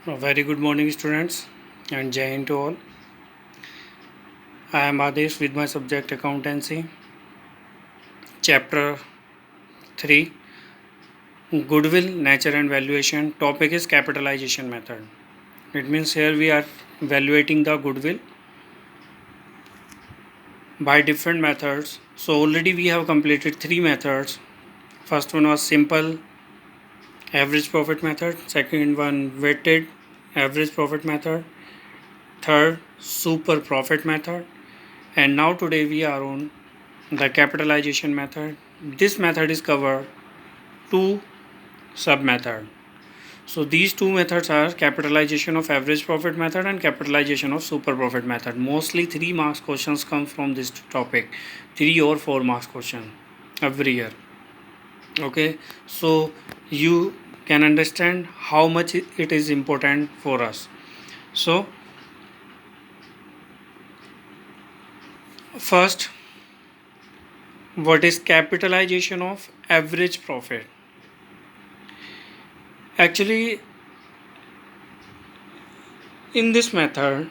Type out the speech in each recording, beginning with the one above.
A very good morning, students, and Jai Hind to all. I am Adesh with my subject accountancy, chapter 3, goodwill, nature and valuation. Topic is capitalization method. It means here we are evaluating the goodwill by different methods. So already we have completed 3 methods. First one was simple average profit method, second one weighted average profit method, third super profit method, and now today we are on the capitalization method. This method is covered two sub method. So these two methods are capitalization of average profit method and capitalization of super profit method. Mostly 3 marks questions come from this topic, 3 or 4 marks question every year. Okay, so you can understand how much it is important for us. So first, what is capitalization of average profit? Actually, in this method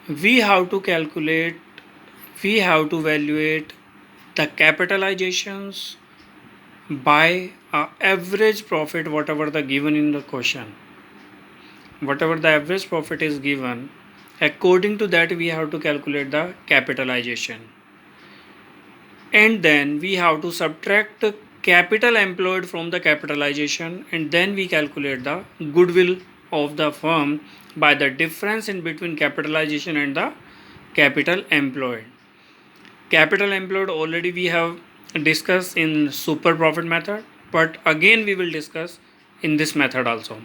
we have to calculate, we have to evaluate the capitalizations by average profit, whatever the given in the question, whatever the average profit is given, according to that we have to calculate the capitalization, and then we have to subtract the capital employed from the capitalization, and then we calculate the goodwill of the firm by the difference in between capitalization and the capital employed. Capital employed already we have discussed in super profit method, but again we will discuss in this method also.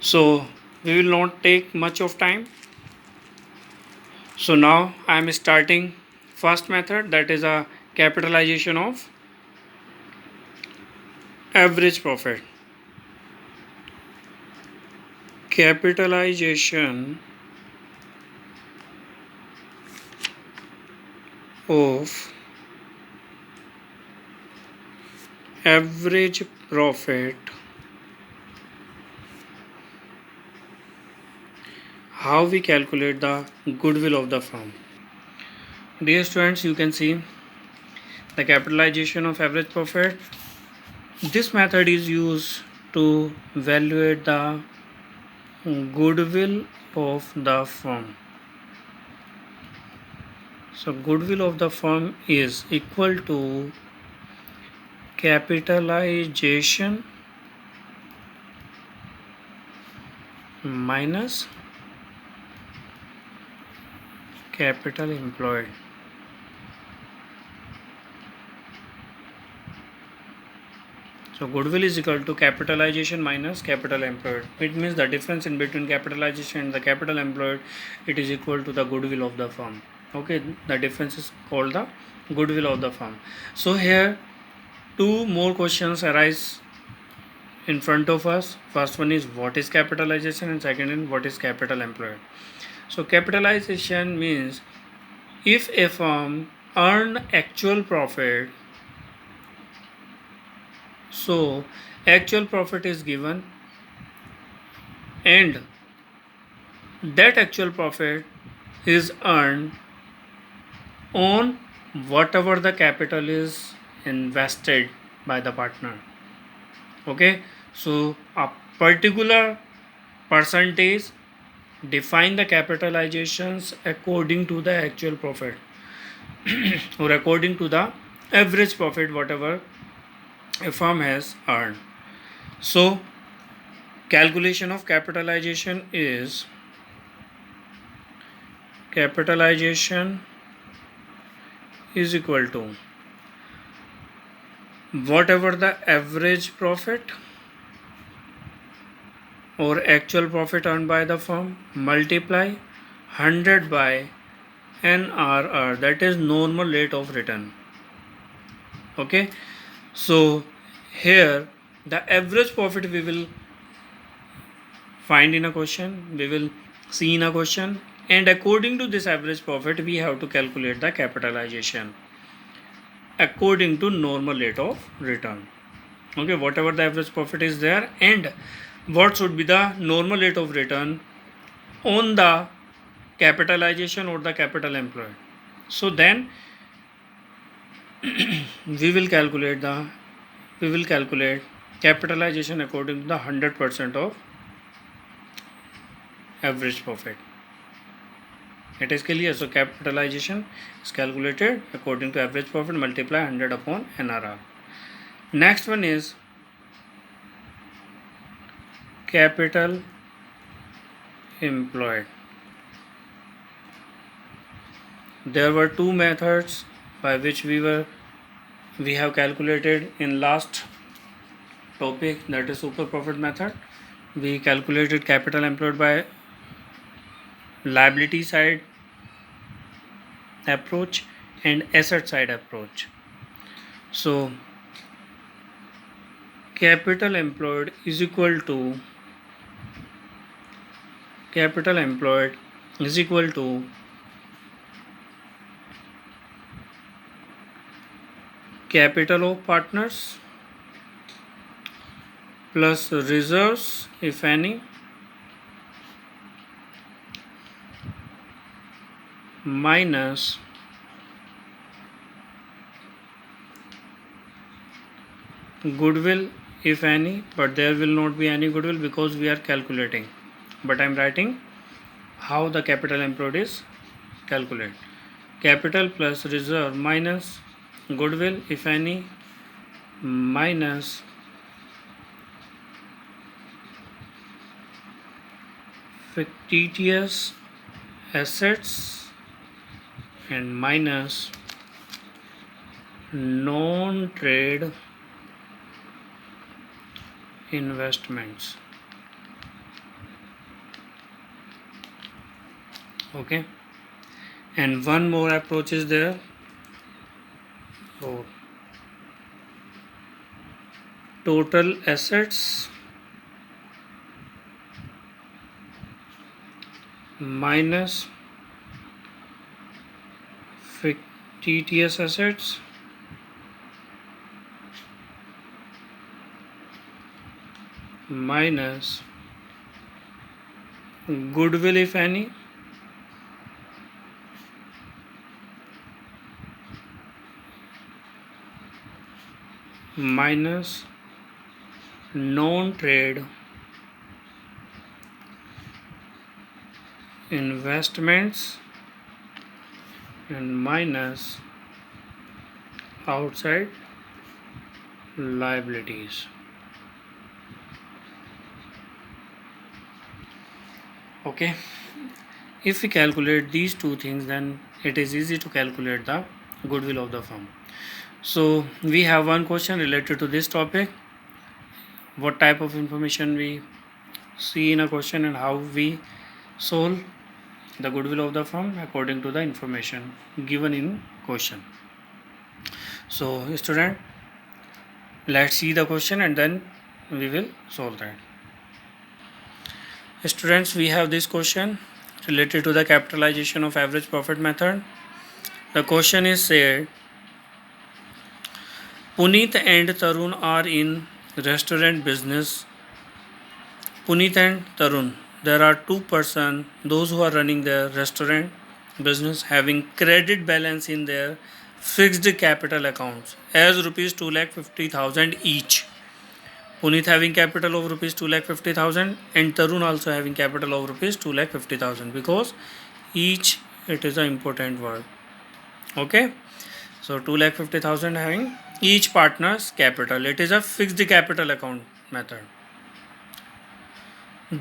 So we will not take much of time. So now I am starting first method, that is a capitalization of average profit. Capitalization of average profit. How we calculate the goodwill of the firm? Dear students, you can see the capitalization of average profit. This method is used to evaluate the goodwill of the firm. So goodwill of the firm is equal to capitalization minus capital employed. So goodwill is equal to capitalization minus capital employed. It means the difference in between capitalization and the capital employed, it is equal to the goodwill of the firm. Okay, the difference is called the goodwill of the firm. So here two more questions arise in front of us. First one is what is capitalization, and second is what is capital employed. So capitalization means if a firm earn actual profit, so actual profit is given and that actual profit is earned on whatever the capital is invested by the partner. Okay, so a particular percentage define the capitalizations according to the actual profit or according to the average profit whatever a firm has earned. So calculation of capitalization is equal to whatever the average profit or actual profit earned by the firm multiply 100 by NRR, that is normal rate of return. Okay, so here the average profit we will find in a question, we will see in a question, and according to this average profit we have to calculate the capitalization according to normal rate of return. Okay, whatever the average profit is there, and what should be the normal rate of return on the capitalization or the capital employed. So then we will calculate capitalization according to the 100% of average profit. It is clear. So capitalization is calculated according to average profit, multiply 100 upon NRR. Next one is capital employed. There were two methods by which we have calculated in last topic, that is super profit method. We calculated capital employed by liability side approach and asset side approach. So capital employed is equal to capital of partners plus reserves, if any, minus goodwill, if any, but there will not be any goodwill because we are calculating, but I am writing how the capital employed is calculated. Capital plus reserve minus goodwill, if any, minus fictitious assets and minus non-trade investments. Okay, and one more approach is there. So total assets minus fictitious assets minus goodwill, if any, minus non-trade investments and minus outside liabilities. Okay, if we calculate these two things, then it is easy to calculate the goodwill of the firm. So we have one question related to this topic: what type of information we see in a question and how we solve the goodwill of the firm according to the information given in question. So student, let's see the question and then we will solve that. Students, we have this question related to the capitalization of average profit method. The question is said, Puneet and Tarun are in restaurant business. Puneet and Tarun, there are two persons, those who are running their restaurant business, having credit balance in their fixed capital accounts as rupees 2,50,000 each. Puneet having capital of rupees 2,50,000 and Tarun also having capital of rupees 2,50,000, because each, it is an important word. Okay, so 2,50,000 having each partner's capital. It is a fixed capital account method.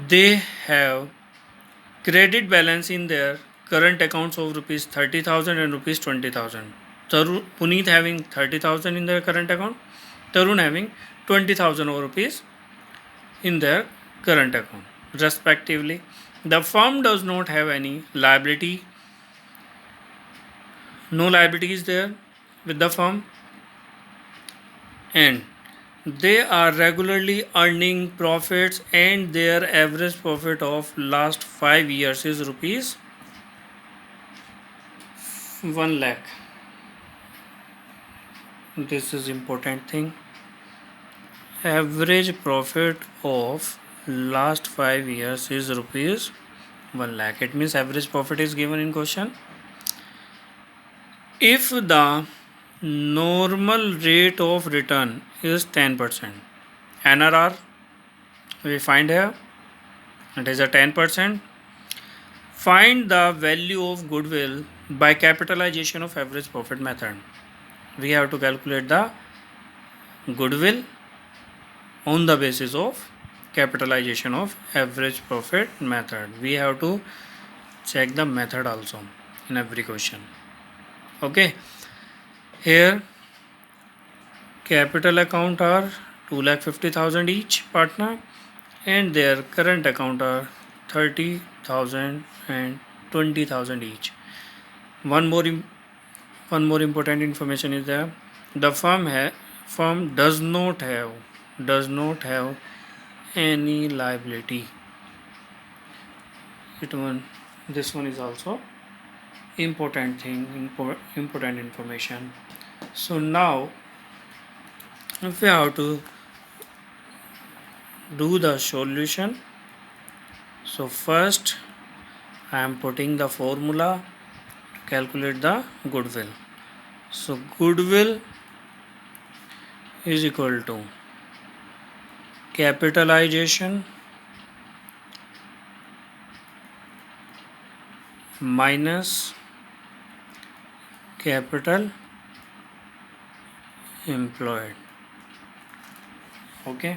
They have credit balance in their current accounts of rupees 30,000 and rupees 20,000. Puneet having 30,000 in their current account, Tarun having 20,000 rupees in their current account respectively. The firm does not have any liability, no liability is there with the firm, and they are regularly earning profits, and their average profit of last 5 years is rupees 1 lakh. This is important thing. Average profit of last 5 years is rupees 1 lakh. It means average profit is given in question. If the normal rate of return is 10%, NRR we find here, it is a 10%. Find the value of goodwill by capitalization of average profit method. We have to calculate the goodwill on the basis of capitalization of average profit method. We have to check the method also in every question. Okay, here capital account are 2,50,000 each partner, and their current account are 30,000 and 20,000 each. One more important information is there. The firm does not have any liability. This one is also important information. So now if we have to do the solution, so first I am putting the formula to calculate the goodwill. So goodwill is equal to capitalization minus capital employed. Okay,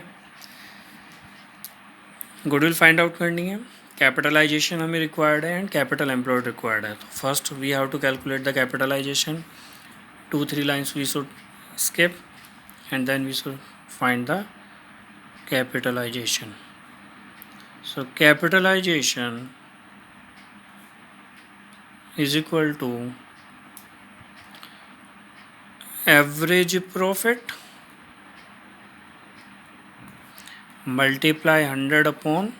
goodwill find out करनी है, capitalisation हमें required है and capital employed required है. तो first we have to calculate the capitalisation. 2-3 lines we should skip and then we should find the capitalization. So capitalization is equal to average profit multiply 100 upon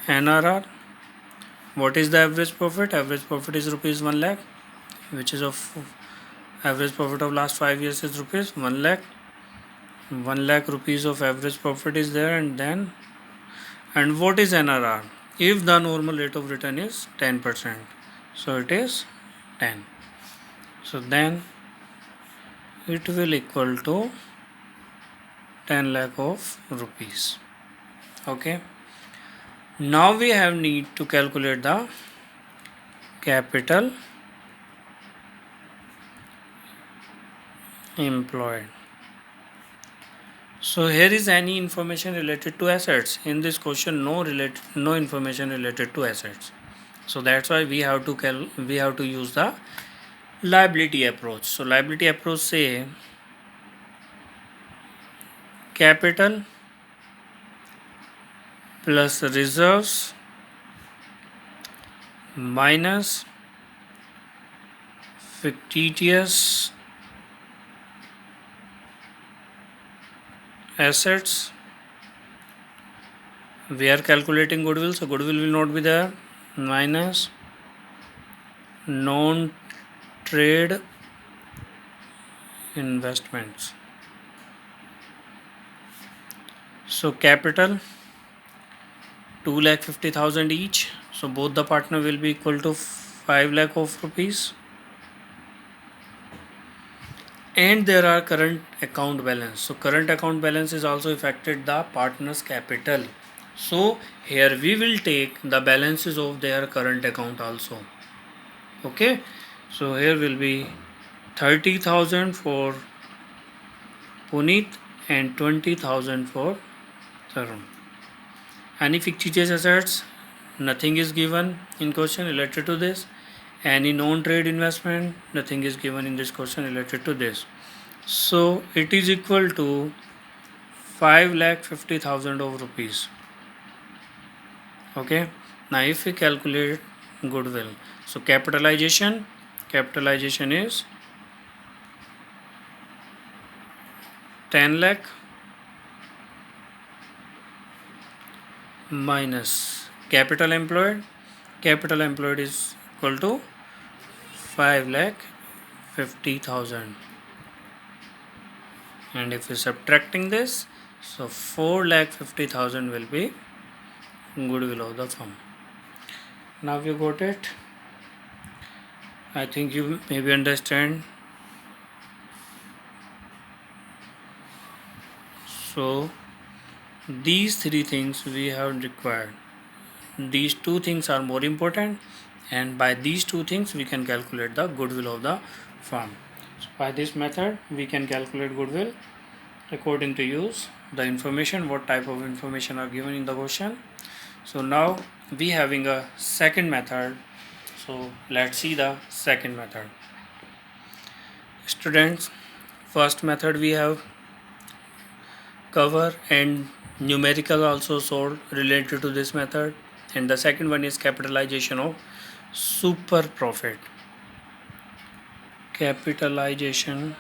NRR. What is the average profit? Average profit is rupees 1 lakh, which is of average profit of last 5 years is rupees 1 lakh. 1 lakh rupees of average profit is there, and what is NRR? If the normal rate of return is 10%, so it is 10. So then it will equal to 10 lakh of rupees. Okay, now we have need to calculate the capital employed. So here is any information related to assets. In this question no information related to assets, so that's why we have to use the liability approach. So liability approach say capital plus reserves minus fictitious assets. We are calculating goodwill, so goodwill will not be there, minus non-trade investments. So capital 2,50,000 each, so both the partner will be equal to 5 lakh of rupees, and there are current account balance. So current account balance is also affected the partner's capital, so here we will take the balances of their current account also. Okay, so here will be 30,000 for Puneet and 20,000 for Tarun. Any fictitious assets? Nothing is given in question related to this. Any non-trade investment? Nothing is given in this question related to this. So it is equal to 5,50,000 of rupees. Okay. Now if we calculate goodwill, so capitalization is 10 lakh minus capital employed is equal to 5,50,000, and if we subtracting this, So 4,50,000 will be goodwill of the firm. Now you got it. I think you maybe understand. So these three things we have required. These two things are more important, and by these two things we can calculate the goodwill of the firm. So by this method we can calculate goodwill according to use the information, what type of information are given in the question. So now we having a second method. So let's see the second method. Students, first method we have cover and numerical also solved related to this method, and the second one is capitalization of super profit. Capitalization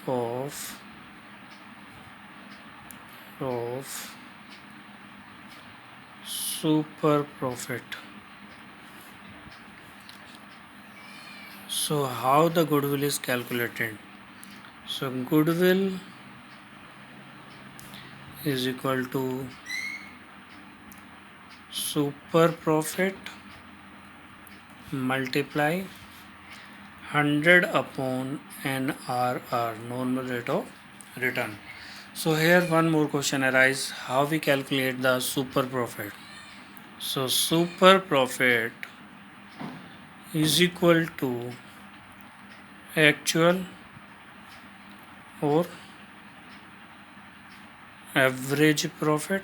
of super profit. So how the goodwill is calculated? So goodwill is equal to super profit multiply 100 upon NRR, normal rate of return. So here one more question arises, how we calculate the super profit. So super profit is equal to actual or average profit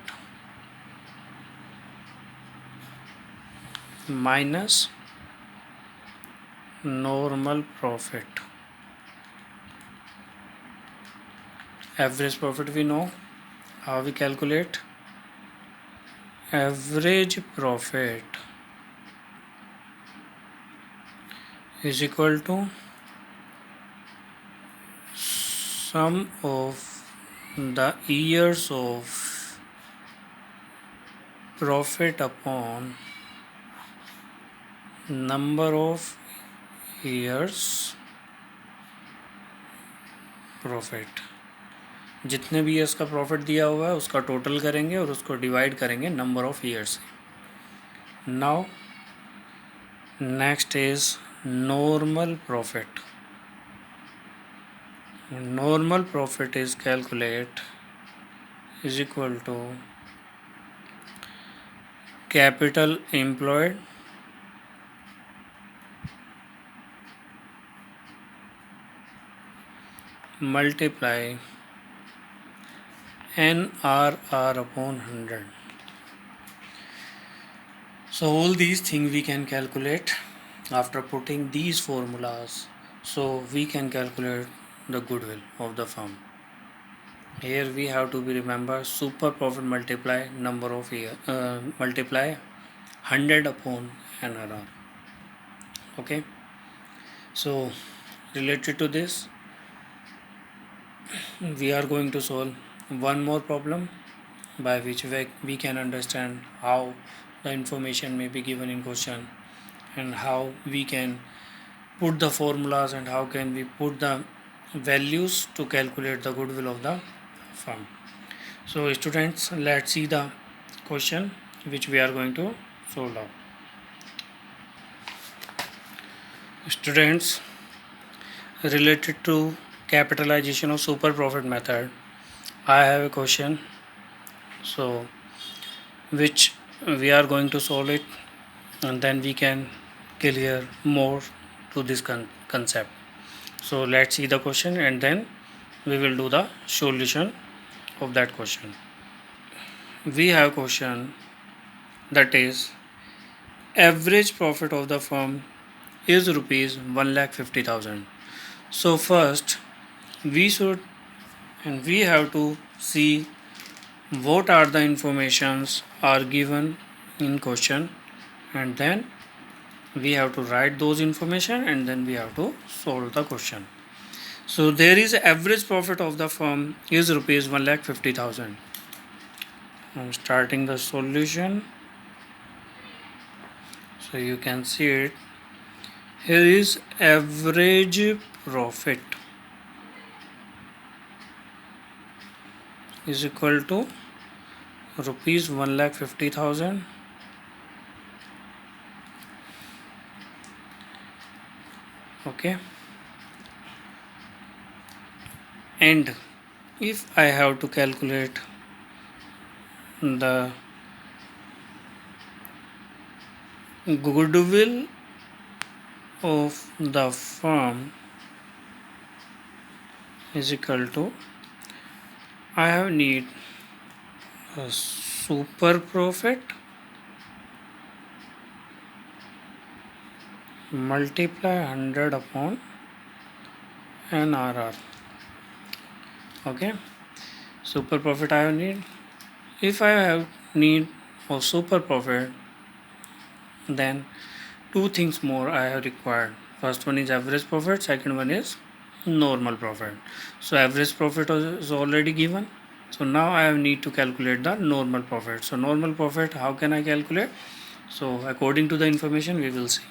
minus normal profit. Average profit we know how we calculate. Average profit is equal to sum of the years of profit upon number of years profit. जितने भी years का profit दिया हुआ है उसका total करेंगे और उसको डिवाइड करेंगे नंबर ऑफ ईयर्स से. Now next is normal profit. Normal profit is calculate is equal to capital employed multiply NRR upon 100. So all these things we can calculate after putting these formulas. So we can calculate the goodwill of the firm. Here we have to be remember super profit multiply number of year multiply 100 upon NRR. Okay. So related to this, we are going to solve one more problem by which we can understand how the information may be given in question and how we can put the formulas and how can we put the values to calculate the goodwill of the firm. So students, let's see the question which we are going to solve out. Students, related to capitalization of super profit method, I have a question, so which we are going to solve it and then we can clear more to this concept. So let's see the question and then we will do the solution of that question. We have question that is average profit of the firm is rupees 1,50,000. So first we should and we have to see what are the informations are given in question, and then we have to write those information and then we have to solve the question. So there is average profit of the firm is rupees 1,50,000. I'm starting the solution, so you can see it. Here is average profit. is equal to rupees 1,50,000. Okay, and if I have to calculate the goodwill of the firm is equal to, I have need a super profit multiply 100 upon NRR. Okay, super profit I have need. If I have need of super profit, then two things more I have required. First one is average profit, second one is normal profit. So average profit is already given. So now I need to calculate the normal profit. So normal profit, how can I calculate? So according to the information we will see.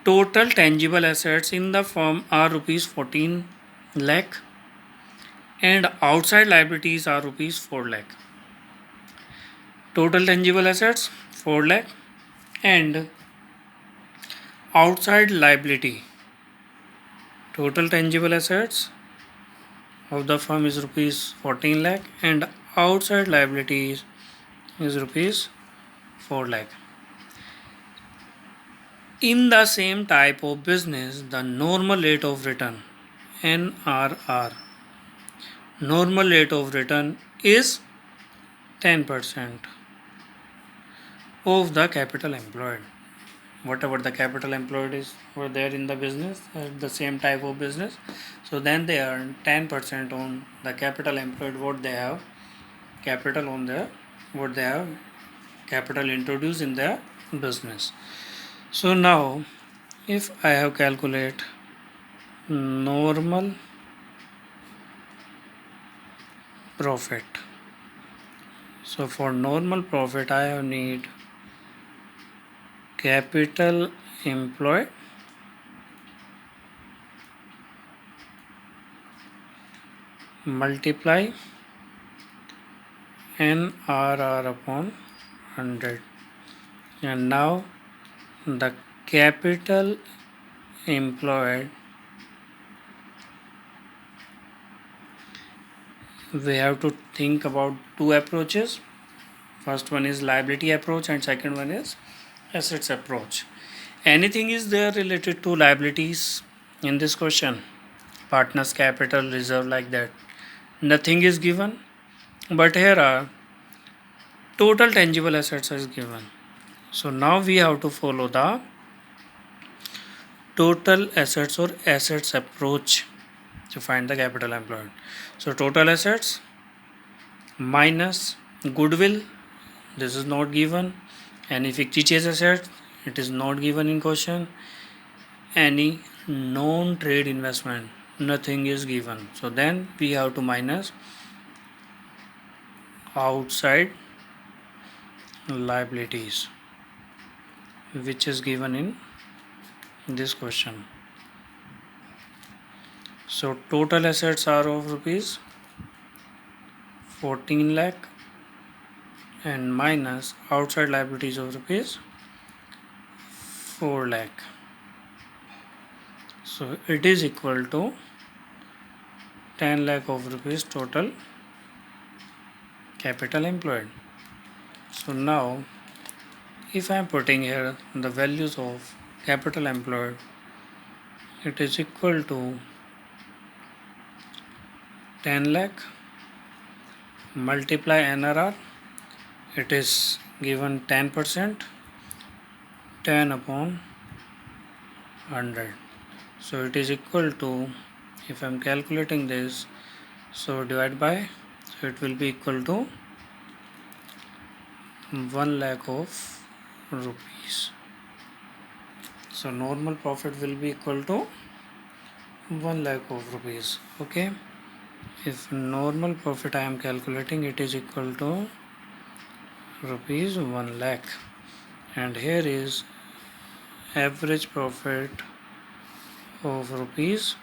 Total tangible assets in the firm are rupees 14 lakh and outside liabilities are rupees 4 lakh. Total tangible assets 4 lakh and outside liability, total tangible assets of the firm is rupees 14 lakh and outside liabilities is rupees 4 lakh. In the same type of business, the normal rate of return NRR, normal rate of return is 10% of the capital employed. Whatever the capital employed is were there in the business, the same type of business, so then they earn 10% on the capital employed, what they have capital on their, what they have capital introduced in their business. So now if I have calculate normal profit, so for normal profit I have need capital employed multiply NRR upon 100, and now the capital employed, we have to think about two approaches. First one is liability approach and second one is assets approach. Anything is there related to liabilities in this question? Partners capital reserve, like that nothing is given, but here are total tangible assets is given. So now we have to follow the total assets or assets approach to find the capital employed. So total assets minus goodwill, this is not given. Any fictitious asset, it is not given in question. Any non-trade investment, nothing is given. So then we have to minus outside liabilities, which is given in this question. So total assets are of rupees 14 lakh and minus outside liabilities of rupees 4 lakh. So it is equal to 10 lakh of rupees total capital employed. So now if I am putting here the values of capital employed, it is equal to 10 lakh multiply NRR, it is given 10%, 10 upon 100. So it is equal to, if I am calculating this, so divide by, so it will be equal to 1 lakh of rupees. So normal profit will be equal to 1 lakh of rupees. Okay, if normal profit I am calculating, it is equal to rupees 1 lakh, and here is average profit of rupees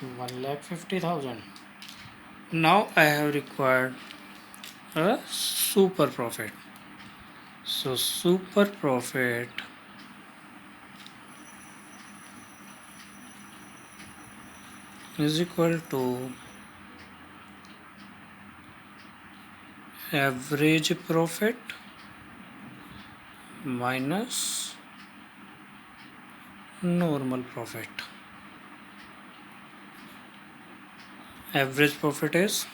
1,50,000. Now I have required a super profit. So super profit is equal to average profit minus normal profit. Average profit is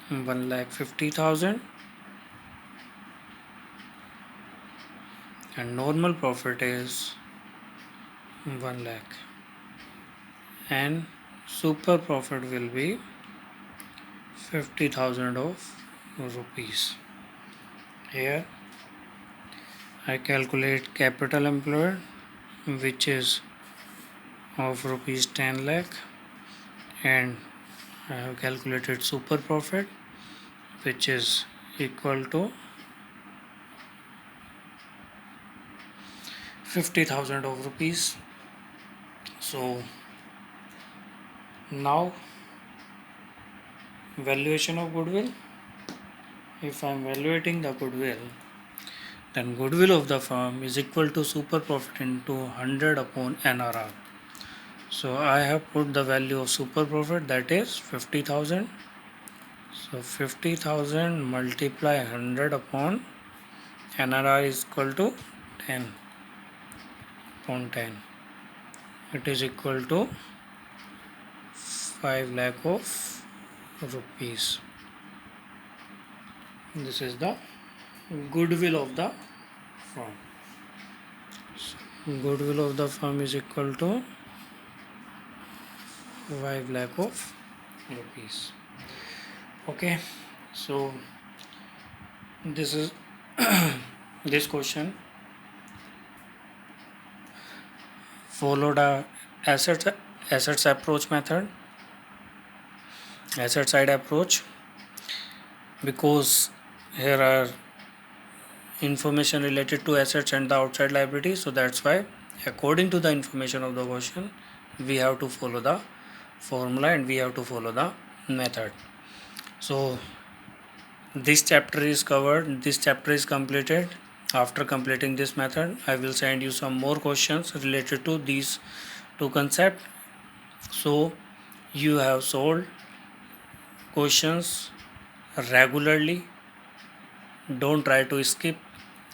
1,50,000 and normal profit is 1 lakh, and super profit will be 50,000 of rupees. Here I calculate capital employed, which is of rupees 10 lakh, and I have calculated super profit, which is equal to 50,000 of rupees. So now valuation of goodwill. If I am valuating the goodwill, then goodwill of the firm is equal to super profit into 100 upon NRR. So I have put the value of super profit, that is 50,000. So 50,000 multiply 100 upon NRR is equal to 10 upon 10. It is equal to 5 lakh of rupees. This is the goodwill of the firm. Goodwill of the firm is equal to 5 lakh of rupees. Okay, so this is this question followed a assets approach method, asset side approach, because here are information related to assets and the outside liability. So that's why according to the information of the question we have to follow the formula and we have to follow the method. So this chapter is covered, this chapter is completed. After completing this method I will send you some more questions related to these two concepts, so you have solved questions regularly. Don't try to skip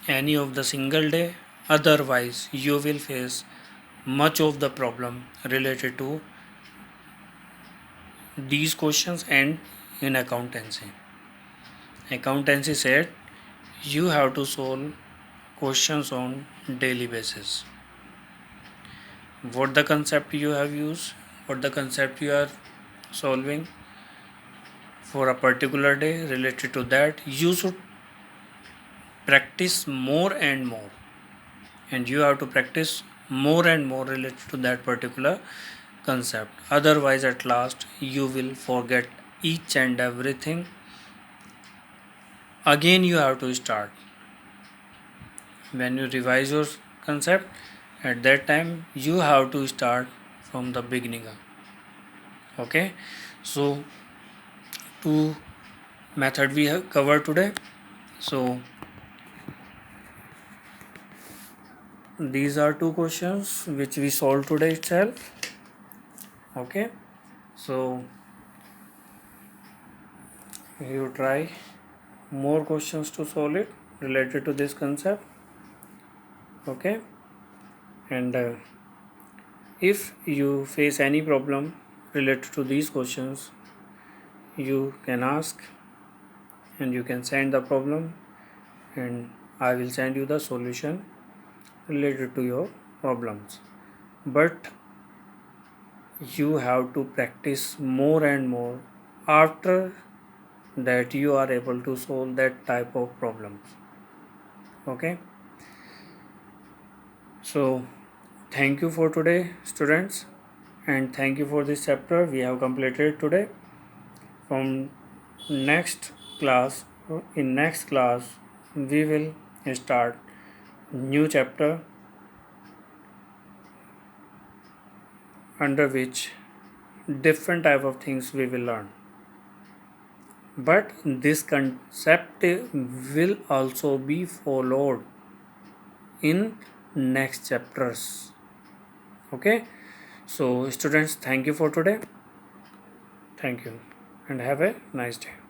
any of the single day, otherwise you will face much of the problem related to these questions. And in accountancy said you have to solve questions on daily basis. What the concept you have used, what the concept you are solving for a particular day related to that, you should practice more and more, and you have to practice more and more related to that particular concept. Otherwise at last you will forget each and everything. Again you have to start. When you revise your concept, at that time you have to start from the beginning. Okay, so two method we have covered today. So these are two questions which we solved today itself. Okay, so you try more questions to solve it related to this concept. Okay, and if you face any problem related to these questions, you can ask and you can send the problem, and I will send you the solution related to your problems. But you have to practice more and more. After that you are able to solve that type of problems. Okay, so thank you for today students, and thank you for this chapter we have completed today. From next class, in next class we will start new chapter under which different type of things we will learn. but this concept will also be followed in next chapters. Okay, so students, thank you for today. Thank you and have a nice day.